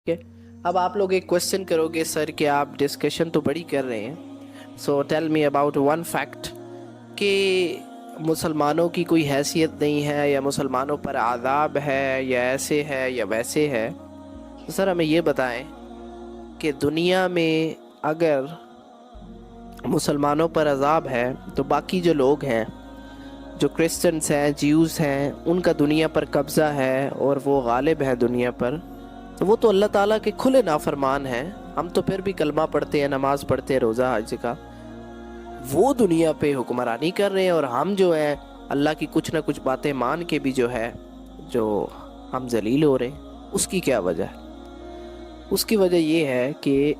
ٹھیک ہے. اب آپ لوگ ایک کوشچن کرو گے سر کہ آپ ڈسکشن تو بڑی کر رہے ہیں، so tell me about one fact کہ مسلمانوں کی کوئی حیثیت نہیں ہے یا مسلمانوں پر عذاب ہے یا ایسے ہے یا ویسے ہے. تو سر ہمیں یہ بتائیں کہ دنیا میں اگر مسلمانوں پر عذاب ہے تو باقی جو لوگ ہیں، جو کرسچنس ہیں، جیوز ہیں، ان کا دنیا پر قبضہ ہے اور وہ غالب ہیں دنیا پر، تو وہ تو اللہ تعالیٰ کے کھلے نافرمان ہیں. ہم تو پھر بھی کلمہ پڑھتے ہیں، نماز پڑھتے ہیں، روزہ حج کا. وہ دنیا پہ حکمرانی کر رہے ہیں اور ہم جو ہیں اللہ کی کچھ نہ کچھ باتیں مان کے بھی جو ہے جو ہم ذلیل ہو رہے ہیں. اس کی کیا وجہ ہے؟ اس کی وجہ یہ ہے کہ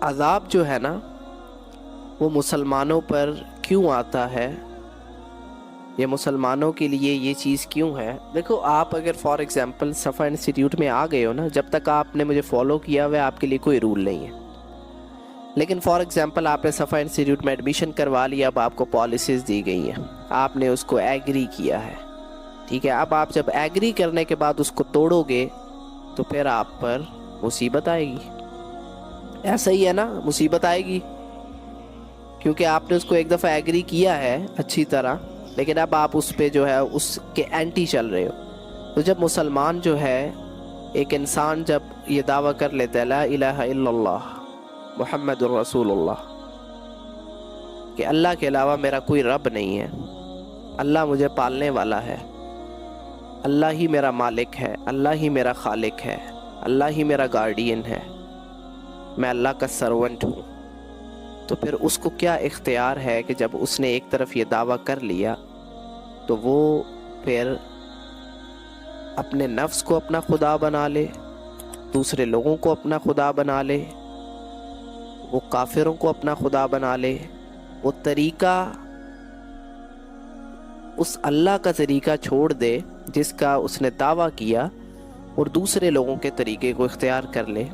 عذاب جو ہے نا وہ مسلمانوں پر کیوں آتا ہے، یہ مسلمانوں کے لیے یہ چیز کیوں ہے. دیکھو، آپ اگر فار ایگزامپل صفا انسٹیٹیوٹ میں آ گئے ہو نا، جب تک آپ نے مجھے فالو کیا ہوا ہے آپ کے لیے کوئی رول نہیں ہے. لیکن فار ایگزامپل آپ نے صفا انسٹیٹیوٹ میں ایڈمیشن کروا لیا، اب آپ کو پالیسیز دی گئی ہیں، آپ نے اس کو ایگری کیا ہے، ٹھیک ہے. اب آپ جب ایگری کرنے کے بعد اس کو توڑو گے تو پھر آپ پر مصیبت آئے گی. ایسا ہی ہے نا، مصیبت آئے گی کیونکہ آپ نے اس کو ایک دفعہ ایگری کیا ہے اچھی طرح، لیکن اب آپ اس پہ جو ہے اس کے اینٹی چل رہے ہو. تو جب مسلمان جو ہے، ایک انسان جب یہ دعویٰ کر لیتا ہے لا الہ الا اللہ محمد الرسول اللہ، کہ اللہ کے علاوہ میرا کوئی رب نہیں ہے، اللہ مجھے پالنے والا ہے، اللہ ہی میرا مالک ہے، اللہ ہی میرا خالق ہے، اللہ ہی میرا گارڈین ہے، میں اللہ کا سرونٹ ہوں. تو پھر اس کو کیا اختیار ہے کہ جب اس نے ایک طرف یہ دعویٰ کر لیا تو وہ پھر اپنے نفس کو اپنا خدا بنا لے، دوسرے لوگوں کو اپنا خدا بنا لے، وہ کافروں کو اپنا خدا بنا لے. وہ طریقہ، اس اللہ کا طریقہ چھوڑ دے جس کا اس نے دعویٰ کیا اور دوسرے لوگوں کے طریقے کو اختیار کر لے.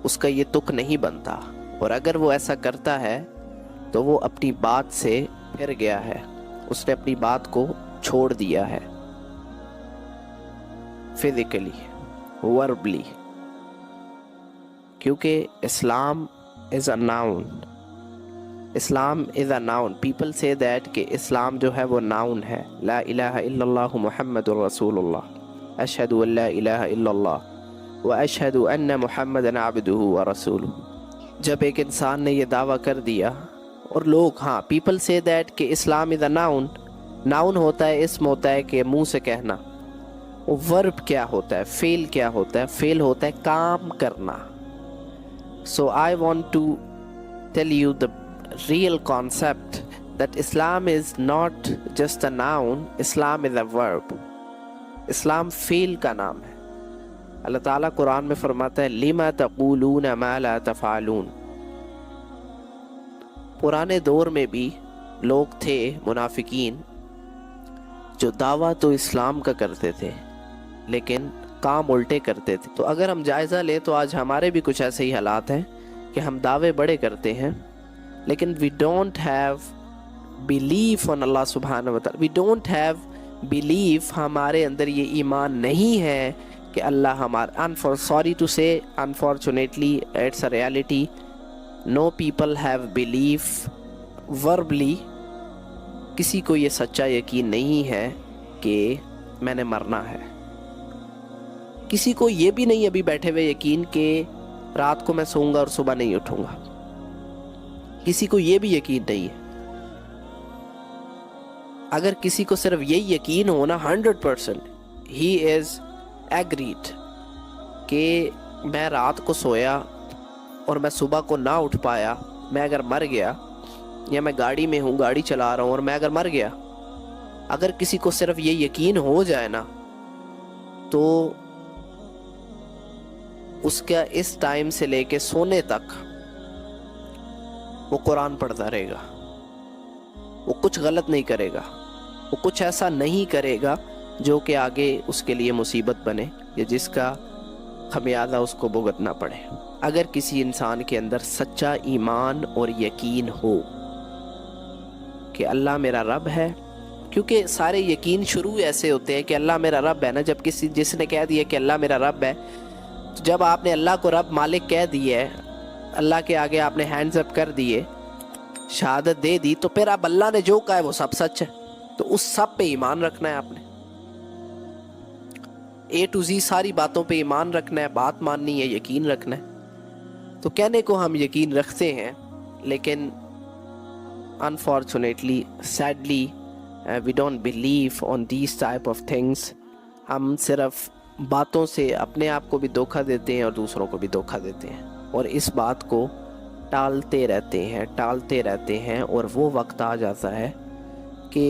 اس کا یہ تک نہیں بنتا، اور اگر وہ ایسا کرتا ہے تو وہ اپنی بات سے پھر گیا ہے، اس نے اپنی بات کو چھوڑ دیا ہے، فزیکلی، وربلی. کیونکہ Islam is a noun, Islam is a noun. People say that کہ اسلام جو ہے وہ ناؤن ہے. لا الہ الا اللہ محمد الرسول اللہ، اشہد ان لا الہ الا اللہ واشہد ان محمد عبدہ ورسولہ. جب ایک انسان نے یہ دعویٰ کر دیا اور لوگ، ہاں، پیپل سے دیٹ کہ اسلام از اے ناؤن. ناؤن ہوتا ہے، اسم ہوتا ہے کہ منہ سے کہنا. ورب کیا ہوتا ہے، فعل کیا ہوتا ہے؟ فعل ہوتا ہے کام کرنا. So I want to tell you the real concept that Islam is not just a noun, Islam is a verb. اسلام فعل کا نام ہے. اللہ تعالیٰ قرآن میں فرماتا ہے لِمَا تَقُولُونَ مَا لَا تَفْعَلُونَ. پرانے دور میں بھی لوگ تھے منافقین جو دعویٰ تو اسلام کا کرتے تھے لیکن کام الٹے کرتے تھے. تو اگر ہم جائزہ لیں تو آج ہمارے بھی کچھ ایسے ہی حالات ہیں کہ ہم دعوے بڑے کرتے ہیں لیکن we don't have belief on اللہ سبحانہ وتعالی. we don't have belief، ہمارے اندر یہ ایمان نہیں ہے کہ اللہ ہمارا. sorry to say, unfortunately it's a reality, no people have belief verbally. کسی کو یہ سچا یقین نہیں ہے کہ میں نے مرنا ہے. کسی کو یہ بھی نہیں ابھی بیٹھے ہوئے یقین کہ رات کو میں سوؤں گا اور صبح نہیں اٹھوں گا. کسی کو یہ بھی یقین نہیں ہے. اگر کسی کو صرف یہی یقین ہونا 100%، he is agreed کہ میں رات کو سویا اور میں صبح کو نہ اٹھ پایا، میں اگر مر گیا، یا میں گاڑی میں ہوں، گاڑی چلا رہا ہوں اور میں اگر مر گیا، اگر کسی کو صرف یہ یقین ہو جائے نا تو اس کا اس ٹائم سے لے کے سونے تک وہ قرآن پڑھتا رہے گا، وہ کچھ غلط نہیں کرے گا، وہ کچھ ایسا نہیں کرے گا جو کہ آگے اس کے لیے مصیبت بنے یا جس کا خمیازہ اس کو بھگتنا پڑے. اگر کسی انسان کے اندر سچا ایمان اور یقین ہو کہ اللہ میرا رب ہے، کیونکہ سارے یقین شروع ایسے ہوتے ہیں کہ اللہ میرا رب ہے نا. جب جس نے کہہ دیا کہ اللہ میرا رب ہے، تو جب آپ نے اللہ کو رب مالک کہہ دی ہے، اللہ کے آگے آپ نے ہینڈز اپ کر دیے، شہادت دے دی، تو پھر اب اللہ نے جو کہا ہے وہ سب سچ ہے. تو اس سب پہ ایمان رکھنا ہے آپ نے، A to Z ساری باتوں پہ ایمان رکھنا ہے، بات ماننی ہے، یقین رکھنا ہے. تو کہنے کو ہم یقین رکھتے ہیں، لیکن unfortunately, sadly, we don't believe on these type of things. ہم صرف باتوں سے اپنے آپ کو بھی دھوکہ دیتے ہیں اور دوسروں کو بھی دھوکہ دیتے ہیں، اور اس بات کو ٹالتے رہتے ہیں اور وہ وقت آ جاتا ہے کہ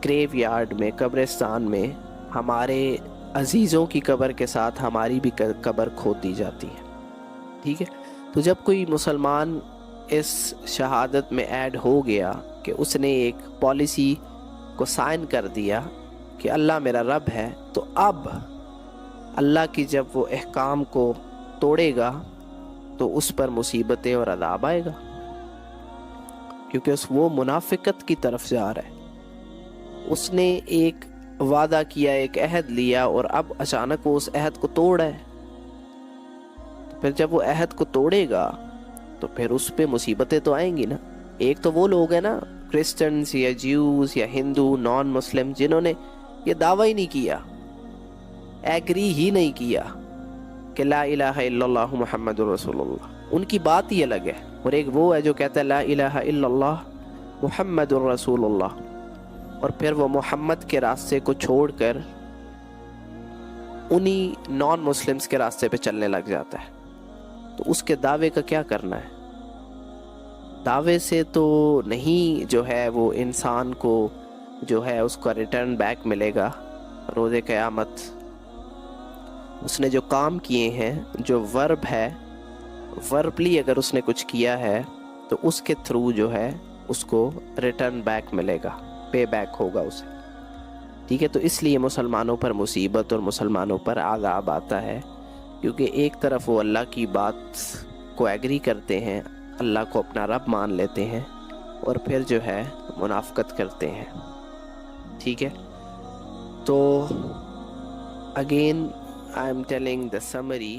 گریو یارڈ میں، قبرستان میں ہمارے عزیزوں کی قبر کے ساتھ ہماری بھی قبر کھود دی جاتی ہے. ٹھیک ہے. تو جب کوئی مسلمان اس شہادت میں ایڈ ہو گیا کہ اس نے ایک پالیسی کو سائن کر دیا کہ اللہ میرا رب ہے، تو اب اللہ کی جب وہ احکام کو توڑے گا تو اس پر مصیبتیں اور عذاب آئے گا، کیونکہ وہ منافقت کی طرف جا رہا ہے. اس نے ایک وعدہ کیا، ایک عہد لیا، اور اب اچانک وہ اس عہد کو توڑ ہے. پھر جب وہ عہد کو توڑے گا تو پھر اس پہ مصیبتیں تو آئیں گی نا. ایک تو وہ لوگ ہیں نا، کرسچنز یا جیوز یا ہندو نان مسلم، جنہوں نے یہ دعویٰ ہی نہیں کیا، ایگری ہی نہیں کیا کہ لا الہ الا اللہ محمد رسول اللہ. ان کی بات ہی الگ ہے. اور ایک وہ ہے جو کہتا ہے لا الہ الا اللہ محمد رسول اللہ، اور پھر وہ محمد کے راستے کو چھوڑ کر انہی نان مسلمز کے راستے پہ چلنے لگ جاتا ہے. تو اس کے دعوے کا کیا کرنا ہے؟ دعوے سے تو نہیں جو ہے وہ انسان کو جو ہے اس کا ریٹرن بیک ملے گا روز قیامت. اس نے جو کام کیے ہیں، جو ورب ہے، وربلی اگر اس نے کچھ کیا ہے تو اس کے تھرو جو ہے اس کو ریٹرن بیک ملے گا، پے بیک ہوگا اسے. ٹھیک ہے. تو اس لیے مسلمانوں پر مصیبت اور مسلمانوں پر عذاب آتا ہے، کیونکہ ایک طرف وہ اللہ کی بات کو ایگری کرتے ہیں، اللہ کو اپنا رب مان لیتے ہیں، اور پھر جو ہے منافقت کرتے ہیں. ٹھیک ہے. تو again I am telling the summary